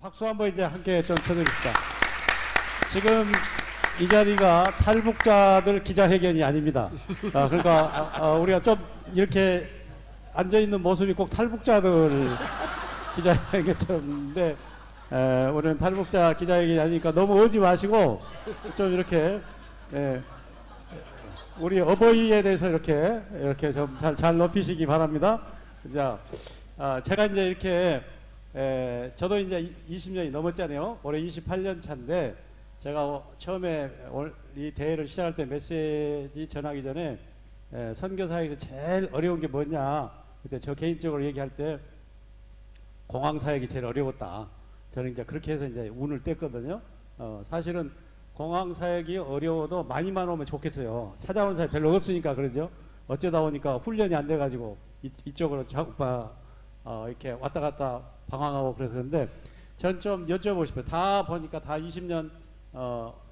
박수 한번 이제 함께 좀 쳐드립시다. 지금 이 자리가 탈북자들 기자회견이 아닙니다. 그러니까 우리가 좀 이렇게 앉아 있는 모습이 꼭 탈북자들 기자회견처럼인데 우리는 탈북자 기자회견이 아니니까 너무 오지 마시고 좀 이렇게 우리 어버이에 대해서 이렇게 좀 잘 높이시기 바랍니다. 자, 제가 이제 이렇게 저도 이제 20년이 넘었잖아요. 올해 28년 차인데 제가 처음에 이 대회를 시작할 때 메시지 전하기 전에 선교사에서 제일 어려운 게 뭐냐 그때 저 개인적으로 얘기할 때 공항사역이 제일 어려웠다. 저는 이제 그렇게 해서 이제 운을 뗐거든요. 사실은 공항사역이 어려워도 많이만 오면 좋겠어요. 찾아온 사람이 별로 없으니까 그러죠. 어쩌다 보니까 훈련이 안 돼가지고 이쪽으로 자꾸 이렇게 왔다 갔다 방황하고 그래서 그런데 전 좀 여쭤보고 싶어요. 다 보니까 다 20년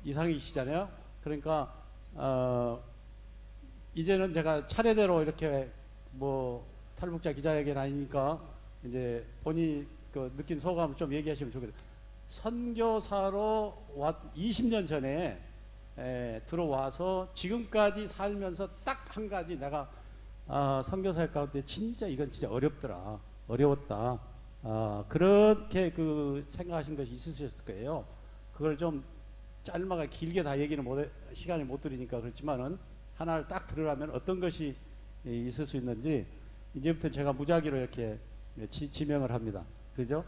이상이시잖아요. 그러니까 이제는 제가 차례대로 이렇게 뭐 탈북자 기자회견 아니니까 이제 본인이 그 느낀 소감을 좀 얘기하시면 좋겠어요. 선교사로 20년 전에 들어와서 지금까지 살면서 딱 한 가지 내가 선교사역 가운데 진짜 이건 진짜 어렵더라, 어려웠다. 그렇게 그 생각하신 것이 있으셨을 거예요. 그걸 좀 짧게 길게 다 얘기는 시간이 못 드리니까 그렇지만은 하나를 딱 들으라면 어떤 것이 있을 수 있는지 이제부터 제가 무작위로 이렇게 지명을 합니다. 그죠?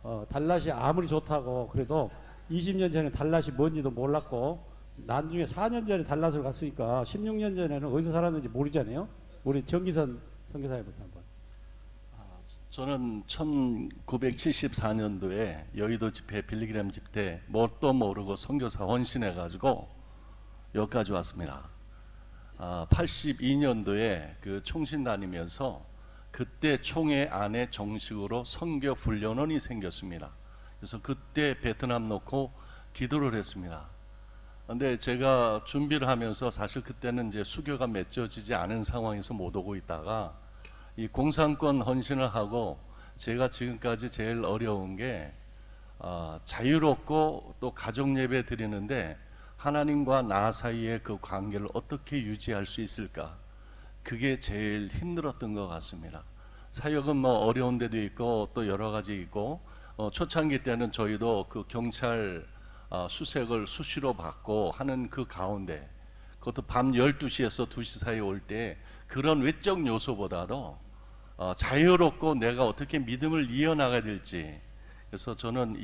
달랏이 아무리 좋다고 그래도 20년 전에 달랏이 뭔지도 몰랐고 나중에 4년 전에 달랏을 갔으니까 16년 전에는 어디서 살았는지 모르잖아요. 우리 정기선 선교사님부터 한번. 저는 1974년도에 여의도 집회, 빌리그램 집회 뭣도 모르고 선교사 헌신해가지고 여기까지 왔습니다. 82년도에 그 총신 다니면서 그때 총회 안에 정식으로 선교 훈련원이 생겼습니다. 그래서 그때 베트남 놓고 기도를 했습니다. 근데 제가 준비를 하면서 사실 그때는 이제 수교가 맺어지지 않은 상황에서 못 오고 있다가 이 공산권 헌신을 하고 제가 지금까지 제일 어려운 게 자유롭고 또 가족 예배 드리는데 하나님과 나 사이의 그 관계를 어떻게 유지할 수 있을까? 그게 제일 힘들었던 것 같습니다. 사역은 뭐 어려운 데도 있고 또 여러 가지 있고 초창기 때는 저희도 그 경찰 수색을 수시로 받고 하는 그 가운데 그것도 밤 12시에서 2시 사이에 올 때 그런 외적 요소보다도 자유롭고 내가 어떻게 믿음을 이어나가야 될지 그래서 저는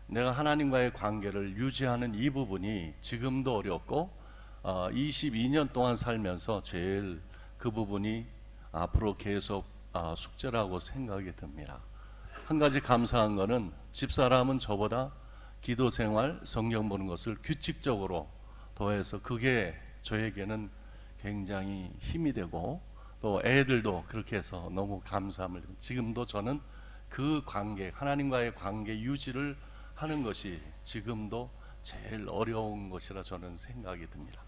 내가 하나님과의 관계를 유지하는 이 부분이 지금도 어렵고 22년 동안 살면서 제일 그 부분이 앞으로 계속 숙제라고 생각이 듭니다. 한 가지 감사한 거는 집사람은 저보다 기도 생활, 성경 보는 것을 규칙적으로 더해서 그게 저에게는 굉장히 힘이 되고 또 애들도 그렇게 해서 너무 감사함을 지금도 저는 그 관계, 하나님과의 관계 유지를 하는 것이 지금도 제일 어려운 것이라 저는 생각이 듭니다.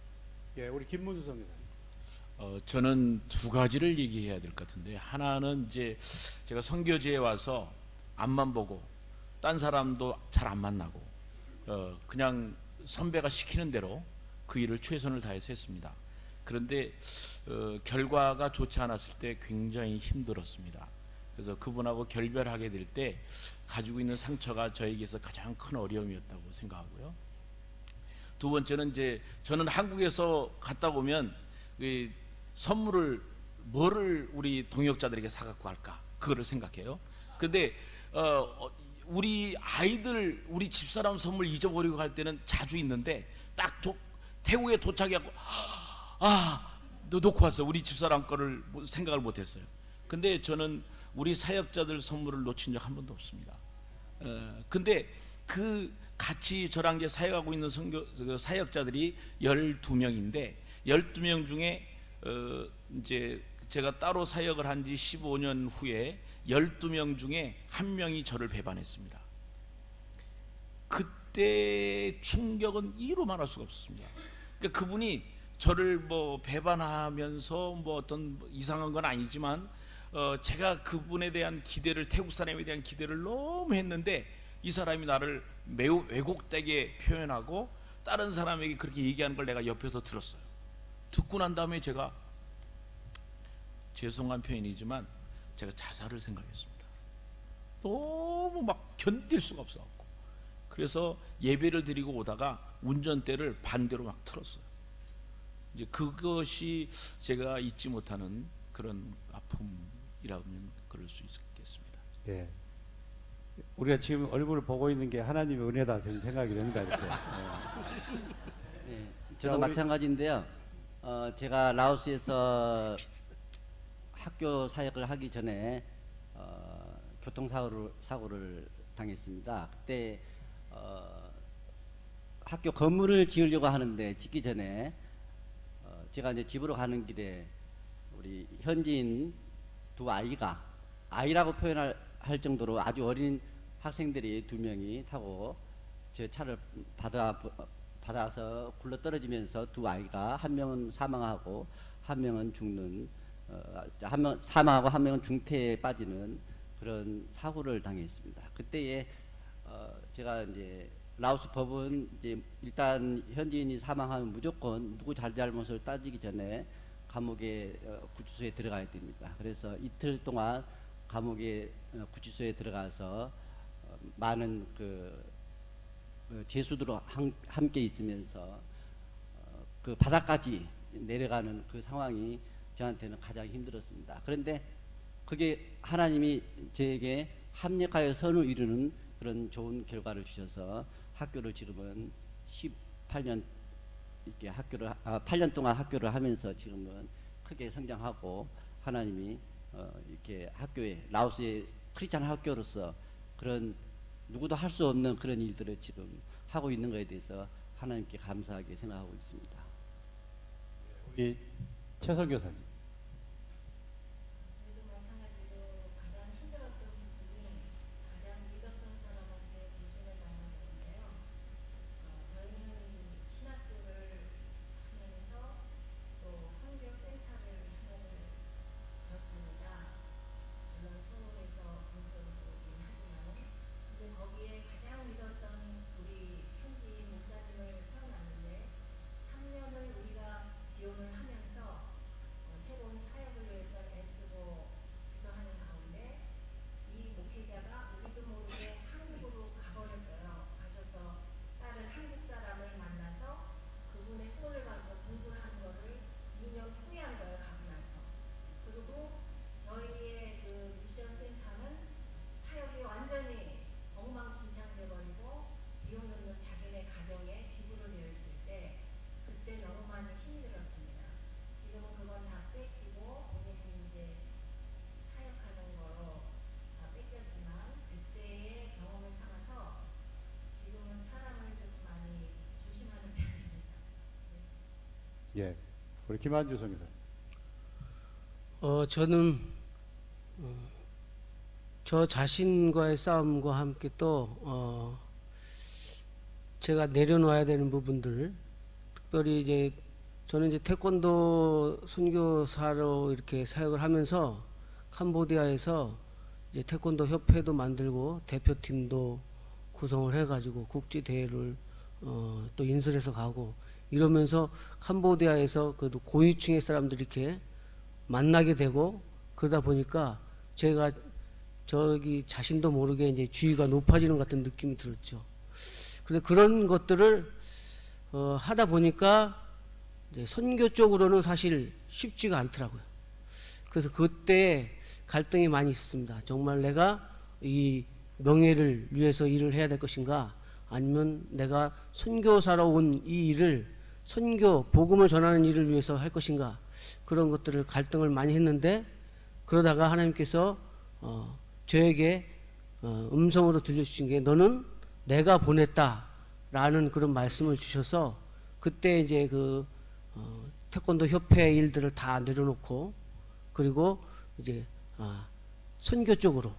예, 우리 김문수 선교사님. 저는 두 가지를 얘기해야 될 것 같은데 하나는 이제 제가 선교지에 와서 앞만 보고 딴 사람도 잘 안 만나고 그냥 선배가 시키는 대로 그 일을 최선을 다해서 했습니다. 그런데 결과가 좋지 않았을 때 굉장히 힘들었습니다. 그래서 그분하고 결별하게 될 때 가지고 있는 상처가 저에게서 가장 큰 어려움이었다고 생각하고요. 두 번째는 이제 저는 한국에서 갔다 오면 선물을 뭐를 우리 동역자들에게 사갖고 갈까 그거를 생각해요. 근데 우리 아이들 우리 집사람 선물 잊어버리고 갈 때는 자주 있는데 딱 태국에 도착해갖고 너 놓고 왔어. 우리 집사람 거를 생각을 못했어요. 근데 저는 우리 사역자들 선물을 놓친 적 한 번도 없습니다. 근데 그 같이 저랑 이제 사역하고 있는 사역자들이 12명인데 12명 중에 이제 제가 따로 사역을 한 지 15년 후에 12명 중에 한 명이 저를 배반했습니다. 그때 충격은 이루 말할 수가 없습니다. 그러니까 그분이 저를 뭐 배반하면서 뭐 어떤 이상한 건 아니지만 제가 그분에 대한 기대를 태국 사람에 대한 기대를 너무 했는데 이 사람이 나를 매우 왜곡되게 표현하고 다른 사람에게 그렇게 얘기하는 걸 내가 옆에서 들었어요. 듣고 난 다음에 제가, 죄송한 표현이지만 제가 자살을 생각했습니다. 너무 막 견딜 수가 없어갖고. 그래서 예배를 드리고 오다가 운전대를 반대로 막 틀었어요. 이제 그것이 제가 잊지 못하는 그런 아픔이라면 그럴 수 있겠습니다. 예. 우리가 지금 얼굴을 보고 있는 게 하나님의 은혜다 저는 생각이 됩니다. 이렇게. 네, 자, 저도 우리- 마찬가지인데요. 제가 라오스에서 학교 사역을 하기 전에 교통사고를 당했습니다. 그때 학교 건물을 지으려고 하는데 짓기 전에 제가 이제 집으로 가는 길에 우리 현지인 두 아이라고 표현할 정도로 아주 어린 학생들이 2명이 타고 제 차를 받아서 굴러 떨어지면서 두 아이가 한 명은 사망하고 한 명은 죽는 한 명 사망하고 한 명은 중태에 빠지는 그런 사고를 당했습니다. 그때에 제가 이제 라오스 법은 이제 일단 현지인이 사망하면 무조건 누구 잘잘못을 따지기 전에 감옥에 구치소에 들어가야 됩니다. 그래서 이틀 동안 감옥에 구치소에 들어가서 많은 죄수들과 함께 있으면서 그 바닥까지 내려가는 그 상황이 저한테는 가장 힘들었습니다. 그런데 그게 하나님이 저에게 합력하여 선을 이루는 그런 좋은 결과를 주셔서 학교를 지금은 18년 이렇게 8년 동안 학교를 하면서 지금은 크게 성장하고 하나님이 이렇게 학교에 라오스의 크리스찬 학교로서 그런 누구도 할 수 없는 그런 일들을 지금 하고 있는 것에 대해서 하나님께 감사하게 생각하고 있습니다. 우리 최선 교사님. 저희도 마찬가지로 가장 힘들었던 부분이 가장 믿었던 사람한테 불신을 당하는데요. 저희는 신학교를 하면서 또 선교센터를 하나를 지었습니다. 물론 서울에서 분석이긴 하지만 근데 거기에 가장 믿었던 우리 현지 목사님을 세워놨는데 3년을 우리가 지원을 하면서 새로운 사역을 위해서 애쓰고 기도하는 가운데 이 목회자가 우리도 모르게 한국으로 가버렸어요. 가셔서 다른 한국 사람을 만나서 그분의 후원을 받고 공부를 하는 거를 2년 후에 한 거예요. 가고 나서. 그리고 저희의 그 미션 센터는 사역이 완전히 엉망진창돼 버리고 비용 없는 자기네 가정에 지구를 내었을 때 그때 너무 많이 힘이 들었습니다. 지금은 그건 다 뺏기고 본인이 이제 사역하는 거로 다 뺏겼지만 그때의 경험을 삼아서 지금은 사람을 좀 많이 조심하는 편입니다. 예. 우리 김한주 선교사. 저는 저 자신과의 싸움과 함께 또 제가 내려놓아야 되는 부분들, 특별히 이제 저는 이제 태권도 선교사로 이렇게 사역을 하면서 캄보디아에서 이제 태권도 협회도 만들고 대표팀도 구성을 해가지고 국제 대회를 또 인솔해서 가고 이러면서 캄보디아에서 그래도 고위층의 사람들이 이렇게 만나게 되고 그러다 보니까 제가 저기 자신도 모르게 이제 주의가 높아지는 것 같은 느낌이 들었죠. 근데 그런 것들을 하다 보니까 이제 선교 쪽으로는 사실 쉽지가 않더라고요. 그래서 그때 갈등이 많이 있었습니다. 정말 내가 이 명예를 위해서 일을 해야 될 것인가, 아니면 내가 선교사로 온 이 일을 선교 복음을 전하는 일을 위해서 할 것인가, 그런 것들을 갈등을 많이 했는데, 그러다가 하나님께서 저에게 음성으로 들려주신 게 너는 내가 보냈다라는 그런 말씀을 주셔서 그때 이제 그 태권도 협회 일들을 다 내려놓고 그리고 이제 선교 쪽으로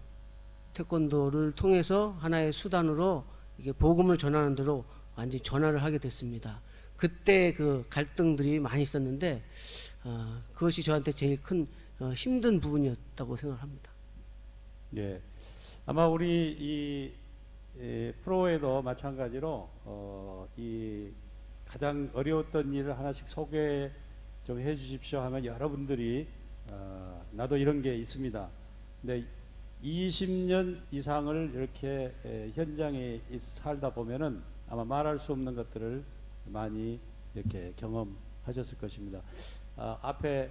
태권도를 통해서 하나의 수단으로 이게 복음을 전하는 대로 완전히 전환을 하게 됐습니다. 그때 그 갈등들이 많이 있었는데 그것이 저한테 제일 큰 힘든 부분이었다고 생각합니다. 예. 아마 우리 이 프로에도 마찬가지로 이 가장 어려웠던 일을 하나씩 소개 좀 해주십시오 하면 여러분들이 나도 이런 게 있습니다. 근데 20년 이상을 이렇게 현장에 살다 보면은 아마 말할 수 없는 것들을 많이 이렇게 경험하셨을 것입니다. 앞에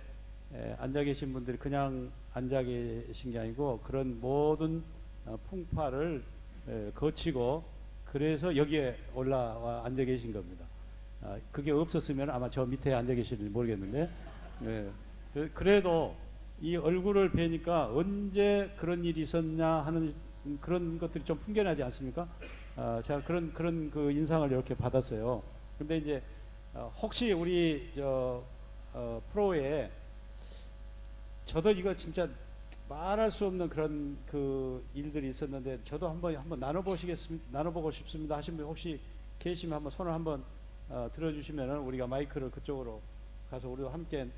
앉아 계신 분들이 그냥 앉아 계신 게 아니고 그런 모든 풍파를 거치고 그래서 여기에 올라와 앉아 계신 겁니다. 그게 없었으면 아마 저 밑에 앉아 계실지 모르겠는데 그래도 이 얼굴을 뵈니까 언제 그런 일이 있었냐 하는 그런 것들이 좀 풍겨나지 않습니까? 제가 그런 그 인상을 이렇게 받았어요. 근데 이제 혹시 우리 프로에 저도 이거 진짜 말할 수 없는 그런 그 일들이 있었는데 저도 한번 나눠보고 싶습니다 하신 분 혹시 계시면 한번 손을 한번 들어주시면은 우리가 마이크를 그쪽으로 가서 우리도 함께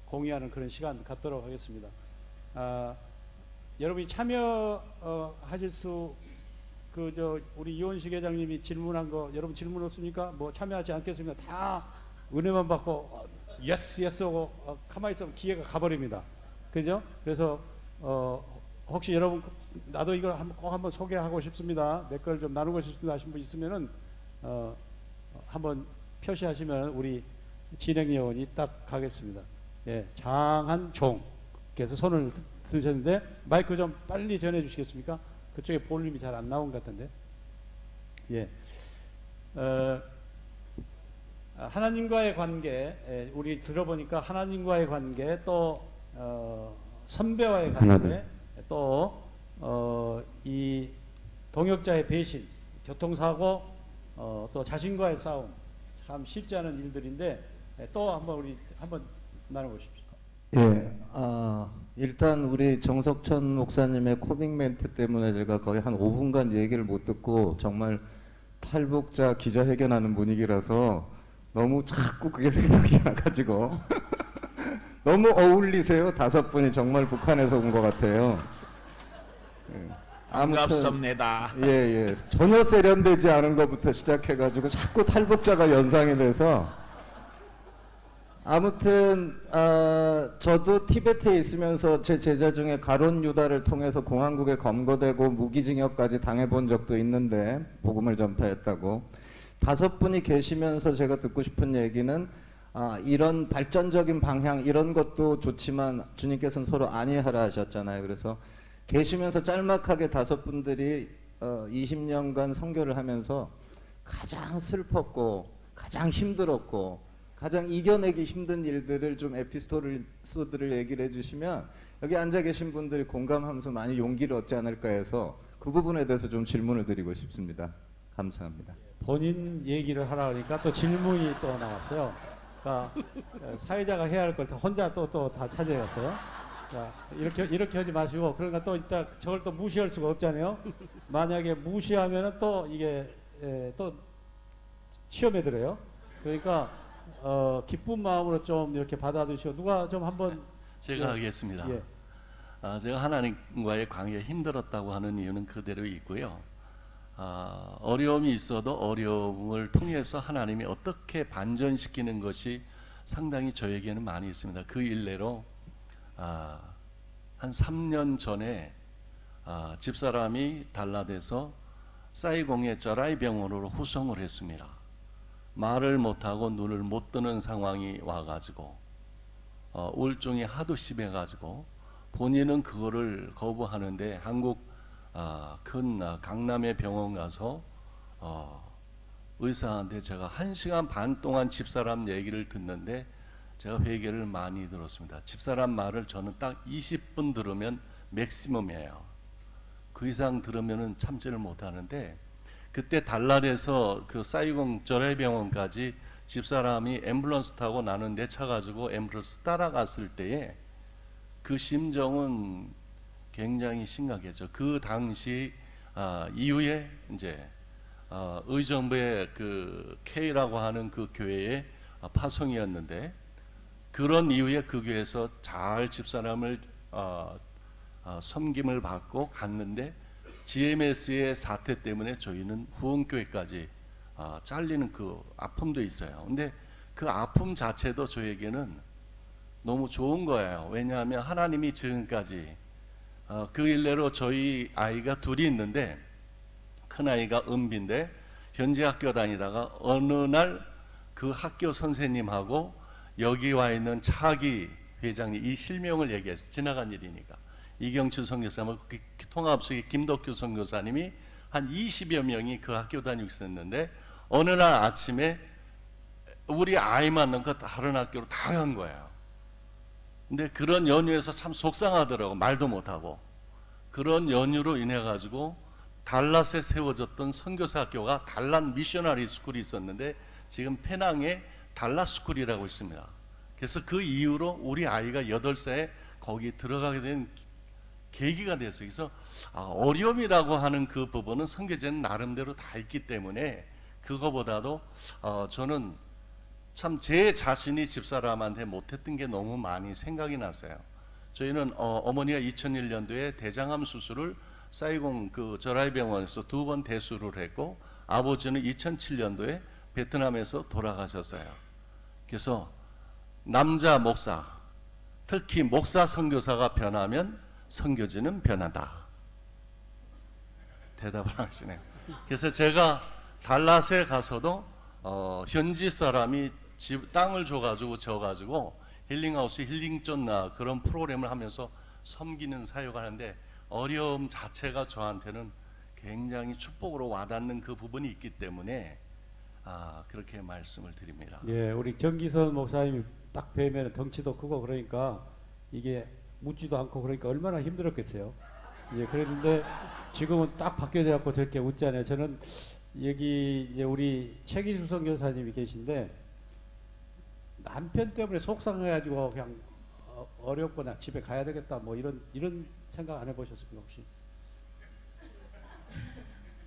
공유하는 그런 시간 갖도록 하겠습니다. 여러분이 참여하실 수 우리 이원식 회장님이 질문한 거 여러분 질문 없습니까? 뭐 참여하지 않겠습니까? 다 은혜만 받고 예스 하고 가만히 있으면 기회가 가버립니다. 그죠? 그래서 혹시 여러분 나도 이걸 꼭 한번 소개하고 싶습니다. 내 걸 좀 나누고 싶습니다 하신 분 있으면은 한번 표시하시면 우리 진행 요원이 딱 가겠습니다. 예, 장한종께서 손을 드셨는데 마이크 좀 빨리 전해 주시겠습니까? 그쪽에 볼륨이 잘 안 나온 것 같은데. 예. 하나님과의 관계, 우리 들어보니까 하나님과의 관계, 또 선배와의 관계, 또 이 동역자의 배신, 교통사고, 또 자신과의 싸움, 참 쉽지 않은 일들인데 또 한번 나눠보십시오. 예, 일단 우리 정석천 목사님의 코믹 멘트 때문에 제가 거의 한 5분간 얘기를 못 듣고 정말 탈북자 기자회견하는 분위기라서 너무 자꾸 그게 생각이 나가지고 너무 어울리세요. 5분이 정말 북한에서 온 것 같아요. 예. 반갑습니다. 예. 전혀 세련되지 않은 것부터 시작해가지고 자꾸 탈북자가 연상이 돼서 아무튼 저도 티베트에 있으면서 제 제자 중에 가론 유다를 통해서 공항국에 검거되고 무기징역까지 당해본 적도 있는데 복음을 전파했다고 5분이 계시면서 제가 듣고 싶은 얘기는 이런 발전적인 방향 이런 것도 좋지만 주님께서는 서로 안위하라 하셨잖아요. 그래서 계시면서 짤막하게 5분들이 20년간 선교를 하면서 가장 슬펐고 가장 힘들었고 가장 이겨내기 힘든 일들을 좀 에피소드를 얘기를 해주시면 여기 앉아 계신 분들이 공감하면서 많이 용기를 얻지 않을까 해서 그 부분에 대해서 좀 질문을 드리고 싶습니다. 감사합니다. 본인 얘기를 하라 그러니까 또 질문이 또 나왔어요. 그러니까 사회자가 해야 할 걸 다 혼자 또 다 차지해갔어요. 그러니까 이렇게 하지 마시고 그러니까 또 이따 저걸 또 무시할 수가 없잖아요. 만약에 무시하면은 또 이게 또 시험에 들어요. 그러니까 기쁜 마음으로 좀 이렇게 받아들이시고 누가 좀 한번 제가 하겠습니다. 예. 제가 하나님과의 관계가 힘들었다고 하는 이유는 그대로 있고요. 어려움이 있어도 어려움을 통해서 하나님이 어떻게 반전시키는 것이 상당히 저에게는 많이 있습니다. 그 일례로 한 3년 전에 집사람이 달라돼서 사이공의 저라이 병원으로 후송을 했습니다. 말을 못하고 눈을 못 뜨는 상황이 와가지고 우울증이 하도 심해가지고 본인은 그거를 거부하는데 한국 큰 강남의 병원 가서 의사한테 제가 1시간 반 동안 집사람 얘기를 듣는데 제가 회개를 많이 들었습니다. 집사람 말을 저는 딱 20분 들으면 맥시멈이에요. 그 이상 들으면은 참지를 못하는데 그때 달라돼서 그 사이공 저래병원까지 집사람이 앰뷸런스 타고 나는 내 차 가지고 앰뷸런스 따라갔을 때에 그 심정은 굉장히 심각했죠. 그 당시 이후에 이제 의정부의 그 K라고 하는 그 교회의 파송이었는데 그런 이후에 그 교회에서 잘 집사람을 섬김을 받고 갔는데 GMS의 사태 때문에 저희는 후원교회까지 잘리는 그 아픔도 있어요. 근데 그 아픔 자체도 저에게는 너무 좋은 거예요. 왜냐하면 하나님이 지금까지 그 일례로 저희 아이가 둘이 있는데 큰 아이가 은비인데 현지 학교 다니다가 어느 날 그 학교 선생님하고 여기 와 있는 차기 회장님 이 실명을 얘기했어요. 지나간 일이니까. 이경추 선교사님하고 통합수의 김덕규 선교사님이 한 20여 명이 그 학교 다니고 있었는데 어느 날 아침에 우리 아이만 넣고 다른 학교로 다 간 거예요. 근데 그런 연유에서 참 속상하더라고. 말도 못하고. 그런 연유로 인해 가지고 달랏에 세워졌던 선교사 학교가 달랏 미셔너리 스쿨이 있었는데 지금 페낭에 달랏 스쿨이라고 있습니다. 그래서 그 이후로 우리 아이가 8살에 거기 들어가게 된 계기가 됐어요. 그래서 어려움이라고 하는 그 부분은 선교제는 나름대로 다 있기 때문에 그거보다도 저는 참 제 자신이 집사람한테 못했던 게 너무 많이 생각이 났어요. 저희는 어머니가 2001년도에 대장암 수술을 사이공 그 저라이 병원에서 2번 대수를 했고 아버지는 2007년도에 베트남에서 돌아가셨어요. 그래서 남자 목사, 특히 목사 선교사가 변하면 선교지는 변한다. 대답을 하시네요. 그래서 제가 달랏에 가서도 현지 사람이 땅을 줘가지고 져가지고 힐링하우스 힐링존나 그런 프로그램을 하면서 섬기는 사역을 하는데 어려움 자체가 저한테는 굉장히 축복으로 와닿는 그 부분이 있기 때문에 그렇게 말씀을 드립니다. 예, 우리 정기선 목사님이 딱 뵈면 덩치도 크고 그러니까 이게 묻지도 않고 그러니까 얼마나 힘들었겠어요. 예, 그랬는데 지금은 딱 바뀌어 갖고 저렇게 웃잖아요. 저는 여기 이제 우리 최기수 선교사님이 계신데 남편 때문에 속상해가지고 그냥 어렵거나 집에 가야 되겠다 뭐 이런 생각 안 해보셨습니까 혹시?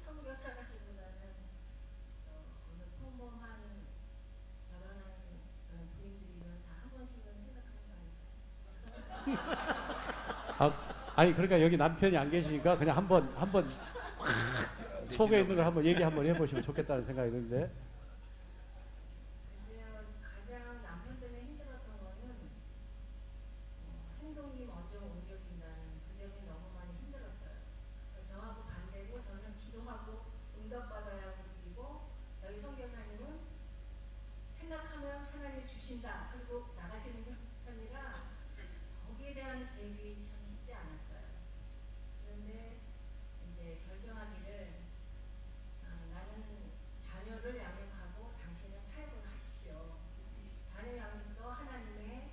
선교사라기보다는 오늘 평범한 결혼한 부인들이면 다 한 번씩은 생각하는 거 아닐까요? 아니 그러니까 여기 남편이 안 계시니까 그냥 한번 속에 있는 걸 한번 얘기 한번 해보시면 좋겠다는 생각이 드는데. 근데 가장 남편 때문에 힘들었던 거는 행동이 먼저 옮겨진다는 그 점이 너무 많이 힘들었어요. 저하고 반대고 저는 기도하고 응답받아야 움직이고 저희 선교사님은 생각하면 하나님 주신다 그리고 나가시는 편이라 거기에 대한 대입이 참 쉽지 않았어요. 그런데 이제 결정하기를 나는 자녀를 양육하고 당신은 사역을 하십시오. 자녀 양육도 하나님의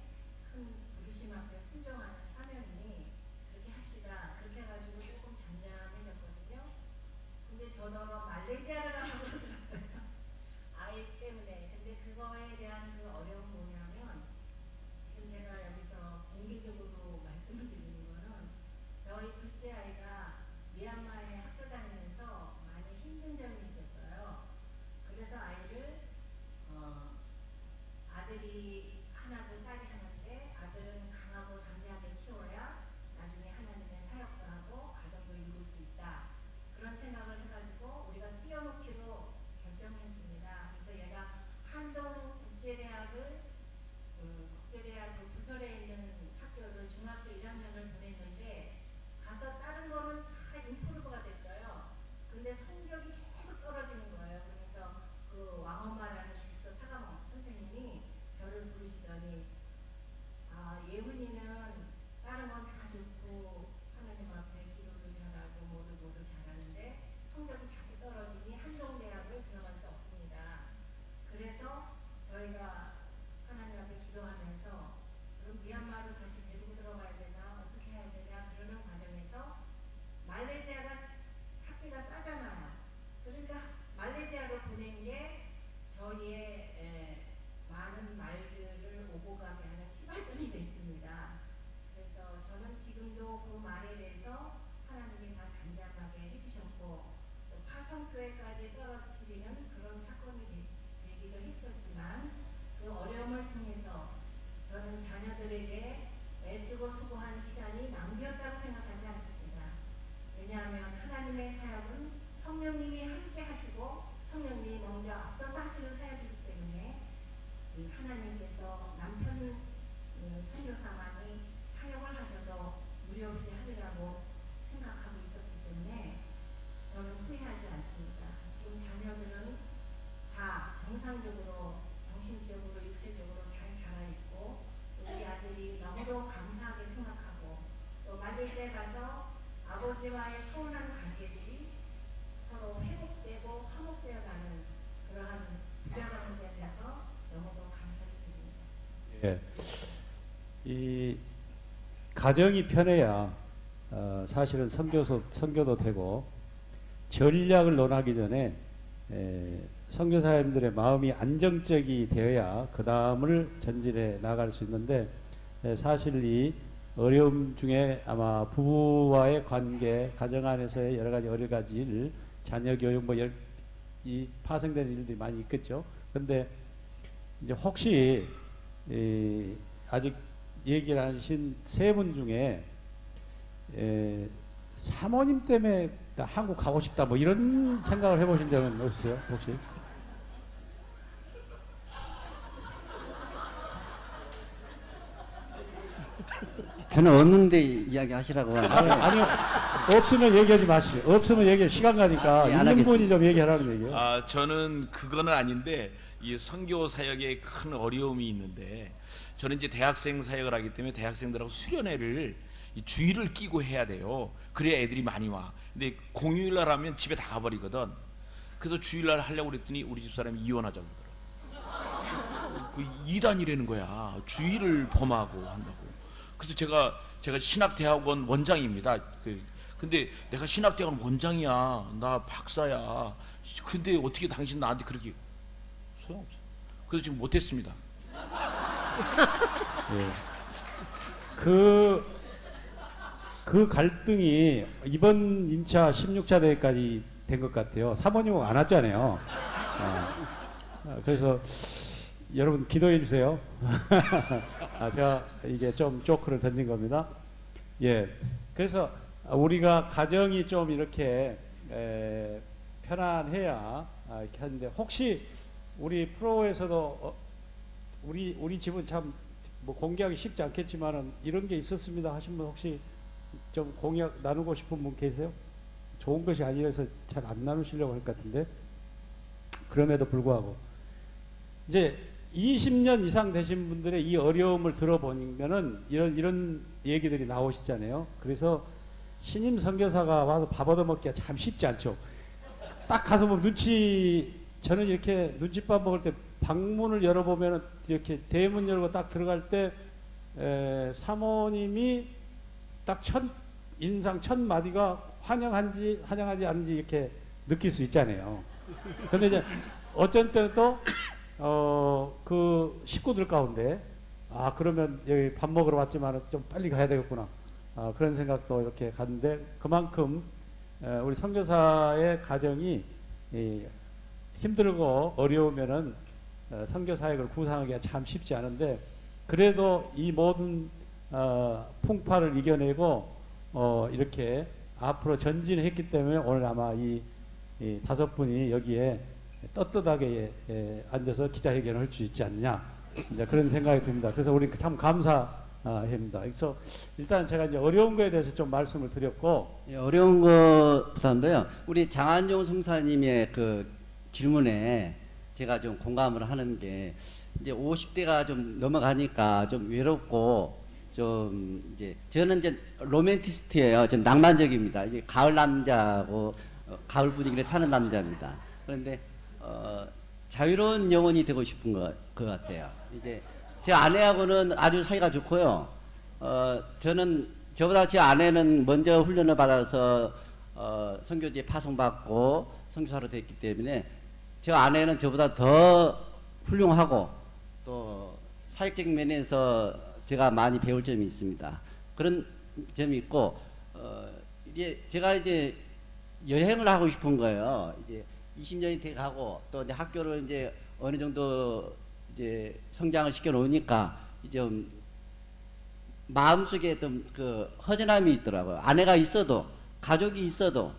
큰 부르심 앞에 순종하는 사명이니 그렇게 합시다. 그렇게 해가지고 조금 잠잠해졌거든요. 근데 저도 말레이시아를 가고 그러더라고요. 아이 때문에. 근데 그거에 대한 그 어려움 뭐냐면 지금 제가 여기서 공개적으로 말씀을 드리는 거는 저희 둘째 아이가 미얀마에 학교 다니면서 많이 힘든 점이 있었어요. 그래서 아이를 아들이 하나고 딸이 하나인데 아들은 강하고 담대하게 키워야 나중에 하나님의 사역도 하고 가정도 이룰 수 있다. 그런 생각을 해가지고 우리가 띄워놓기로 결정했습니다. 그래서 얘가 한동 국제대학을 국제대학 그 부설에 있는 학교를 중학교 1학년을 보냈는데 가서 다른 거는 다 인프루브가 됐어요. 근데 성적이 계속 떨어지는 거예요. 그래서 그 왕엄마라는 기숙사 사감 선생님이 저를 부르시더니 예훈이는 다른 건 다 좋고 하나님 앞에 기도도 잘하고 모두 잘하는데 성적이 자꾸 떨어지니 한동대학을 들어갈 수 없습니다. 그래서 저희가 하나님 앞에 기도하면서 그럼 미얀마로 다시 데리고 들어가야 되나 어떻게 해야 되냐 그러는 과정에서 말레이시아가 학비가 싸잖아요. 그러니까 말레이시아로 보낸 게 저희의 많은 말들을 오고 가게 하는 시발점이 됐습니다. 그래서 저는 지금도 그 말에 대해서 하나님이 다 잠잠하게 해주셨고 또 파송교회까지 떨어뜨리는 그런 사건이 되기도 했었지만 그 어려움을 통해서 저는 자녀들에게 애쓰고 수고한 시간이 낭비였다고 생각하지 않습니다. 왜냐하면 하나님의 아버지와의 서운한 관계들이 서로 회복되고 화목되어 가는 그러한 부자가는 데 대해서 너무도 감사드립니다. 예. 이 가정이 편해야 사실은 선교도 되고 전략을 논하기 전에 선교사님들의 마음이 안정적이 되어야 그 다음을 전진해 나갈 수 있는데 사실 이 어려움 중에 아마 부부와의 관계, 가정 안에서의 여러 가지 일, 자녀 교육 이 파생되는 일들이 많이 있겠죠. 그런데 이제 혹시 아직 얘기를 안 하신 세 분 중에 사모님 때문에 나 한국 가고 싶다 뭐 이런 생각을 해보신 적은 없으세요 혹시? 저는 없는데 이야기하시라고 하는데 아니요 없으면 얘기하지 마시죠. 없으면 얘기 시간 가니까 예, 안 있는 하겠습니다. 분이 좀 얘기하라는 얘기예요. 아, 저는 그거는 아닌데 이 선교 사역에 큰 어려움이 있는데 저는 이제 대학생 사역을 하기 때문에 대학생들하고 수련회를 이 주일을 끼고 해야 돼요. 그래야 애들이 많이 와. 근데 공휴일날 하면 집에 다 가버리거든. 그래서 주일날 하려고 그랬더니 우리 집사람이 이혼하자고 그러더라고. 그 이단이라는 거야. 주일을 범하고 한다고. 그래서 제가 신학대학원 원장입니다. 근데 내가 신학대학원 원장이야. 나 박사야. 근데 어떻게 당신 나한테 그렇게 소용없어. 그래서 지금 못했습니다. 예. 그 갈등이 이번 인차 16차 대회까지 된 것 같아요. 사모님하고 안 왔잖아요. 그래서 여러분 기도해 주세요. 제가 이게 좀 조크를 던진 겁니다. 예. 그래서 우리가 가정이 좀 이렇게 편안해야 이렇게 하는데 혹시 우리 프로에서도 우리 집은 참 뭐 공개하기 쉽지 않겠지만은 이런 게 있었습니다 하신 분 혹시 좀 공약 나누고 싶은 분 계세요? 좋은 것이 아니라서 잘 안 나누시려고 할 것 같은데 그럼에도 불구하고 이제 20년 이상 되신 분들의 이 어려움을 들어보면은 이런 얘기들이 나오시잖아요. 그래서 신임 선교사가 와서 밥 얻어먹기가 참 쉽지 않죠. 딱 가서 보면 저는 이렇게 눈칫밥 먹을 때 방문을 열어보면 이렇게 대문 열고 딱 들어갈 때 사모님이 딱 인상 첫 마디가 환영하지 않은지 이렇게 느낄 수 있잖아요. 근데 이제 어쩐 때는 또 그 식구들 가운데 그러면 여기 밥 먹으러 왔지만 좀 빨리 가야 되겠구나 그런 생각도 이렇게 갔는데 그만큼 우리 선교사의 가정이 힘들고 어려우면은 선교 사역을 구상하기가 참 쉽지 않은데 그래도 이 모든 풍파를 이겨내고 이렇게 앞으로 전진했기 때문에 오늘 아마 이 다섯 분이 여기에 떳떳하게 앉아서 기자회견을 할 수 있지 않냐 이제 그런 생각이 듭니다. 그래서 우리 참 감사합니다. 그래서 일단 제가 이제 어려운 거에 대해서 좀 말씀을 드렸고 예, 어려운 것보다도요. 우리 장한종 성사님의 그 질문에 제가 좀 공감을 하는 게 이제 50대가 좀 넘어가니까 좀 외롭고 좀 이제 저는 이제 로맨티스트예요. 전 낭만적입니다. 이제 가을 남자고 가을 분위기를 타는 남자입니다. 그런데 자유로운 영혼이 되고 싶은 것 같아요. 이제 제 아내하고는 아주 사이가 좋고요. 저는 저보다 제 아내는 먼저 훈련을 받아서 선교지에 파송받고 선교사로 됐기 때문에 저 아내는 저보다 더 훌륭하고 또 사역적인 면에서 제가 많이 배울 점이 있습니다. 그런 점이 있고 이제 제가 이제 여행을 하고 싶은 거예요. 이제 20년이 돼 가고 또 이제 학교를 이제 어느 정도 이제 성장을 시켜 놓으니까 이제 좀 마음속에 좀 그 허전함이 있더라고요. 아내가 있어도 가족이 있어도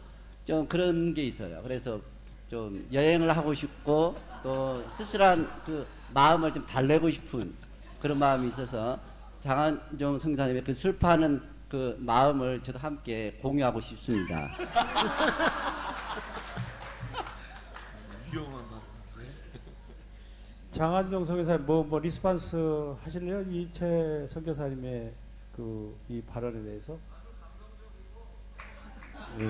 좀 그런 게 있어요. 그래서 좀 여행을 하고 싶고 또 쓸쓸한 그 마음을 좀 달래고 싶은 그런 마음이 있어서 장한종 성사님의 그 슬퍼하는 그 마음을 저도 함께 공유하고 싶습니다. 장한종 선교사님 뭐 리스판스 하실래요? 이채 선교사님의 이 발언에 대해서? 예.